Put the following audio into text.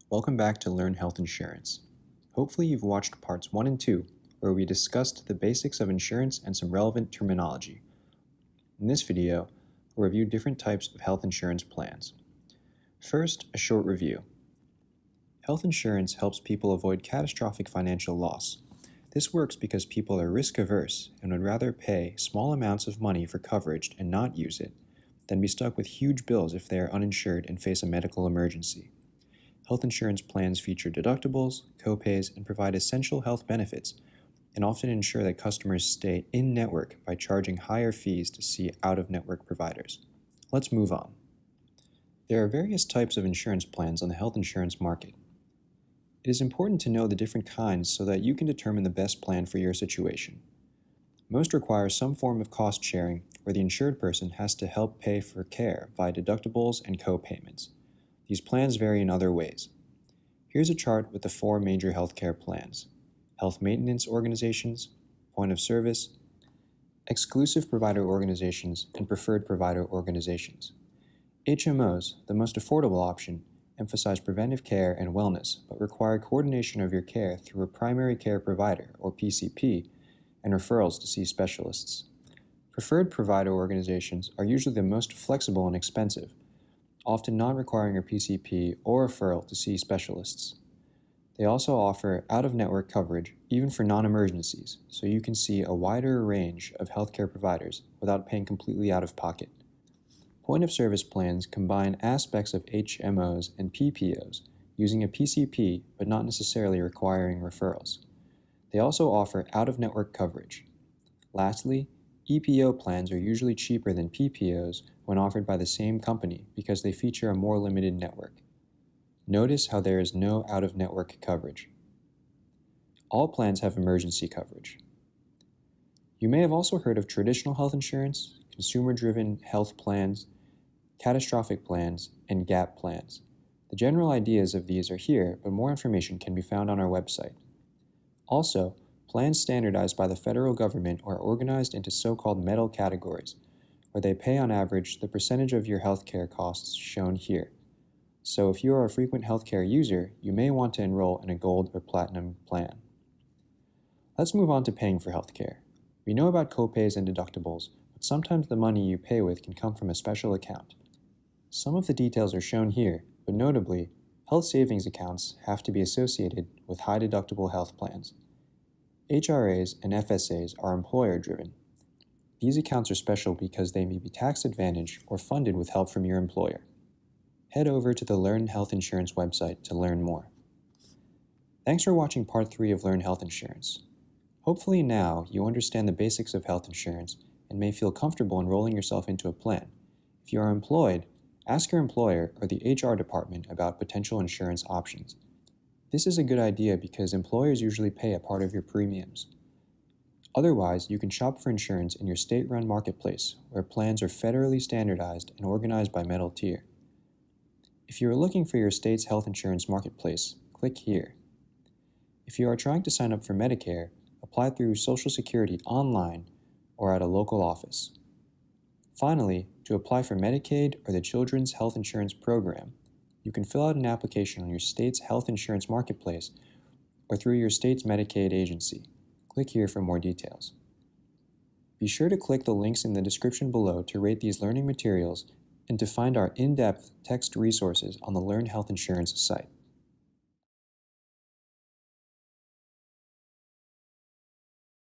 Welcome back to Learn Health Insurance. Hopefully you've watched parts 1 and 2, where we discussed the basics of insurance and some relevant terminology. In this video, we'll review different types of health insurance plans. First, a short review. Health insurance helps people avoid catastrophic financial loss. This works because people are risk-averse and would rather pay small amounts of money for coverage and not use it than be stuck with huge bills if they are uninsured and face a medical emergency. Health insurance plans feature deductibles, copays, and provide essential health benefits, and often ensure that customers stay in-network by charging higher fees to see out-of-network providers. Let's move on. There are various types of insurance plans on the health insurance market. It is important to know the different kinds so that you can determine the best plan for your situation. Most require some form of cost sharing where the insured person has to help pay for care via deductibles and co-payments. These plans vary in other ways. Here's a chart with the 4 major healthcare plans: health maintenance organizations, point of service, exclusive provider organizations, and preferred provider organizations. HMOs, the most affordable option, emphasize preventive care and wellness, but require coordination of your care through a primary care provider, or PCP, and referrals to see specialists. Preferred provider organizations are usually the most flexible and expensive, often not requiring a PCP or referral to see specialists. They also offer out-of-network coverage, even for non-emergencies, so you can see a wider range of healthcare providers without paying completely out of pocket. Point-of-service plans combine aspects of HMOs and PPOs, using a PCP but not necessarily requiring referrals. They also offer out-of-network coverage. Lastly, EPO plans are usually cheaper than PPOs when offered by the same company because they feature a more limited network. Notice how there is no out-of-network coverage. All plans have emergency coverage. You may have also heard of traditional health insurance, consumer-driven health plans, catastrophic plans, and gap plans. The general ideas of these are here, but more information can be found on our website. Also, plans standardized by the federal government are organized into so-called metal categories, where they pay on average the percentage of your healthcare costs shown here. So if you are a frequent healthcare user, you may want to enroll in a gold or platinum plan. Let's move on to paying for healthcare. We know about copays and deductibles, but sometimes the money you pay with can come from a special account. Some of the details are shown here, but notably, health savings accounts have to be associated with high deductible health plans. HRAs and FSAs are employer-driven. These accounts are special because they may be tax-advantaged or funded with help from your employer. Head over to the Learn Health Insurance website to learn more. Thanks for watching Part 3 of Learn Health Insurance. Hopefully now you understand the basics of health insurance and may feel comfortable enrolling yourself into a plan. If you are employed, ask your employer or the HR department about potential insurance options. This is a good idea because employers usually pay a part of your premiums. Otherwise, you can shop for insurance in your state-run marketplace, where plans are federally standardized and organized by metal tier. If you are looking for your state's health insurance marketplace, click here. If you are trying to sign up for MEDICARE, apply through Social Security online or at a local office. Finally, to apply for MEDICAID or the Children's Health Insurance Program, you can fill out an application on your state's health insurance marketplace or through your state's Medicaid agency. Click here for more details. Be sure to click the links in the description below to rate these learning materials and to find our in-depth text resources on the Learn Health Insurance site.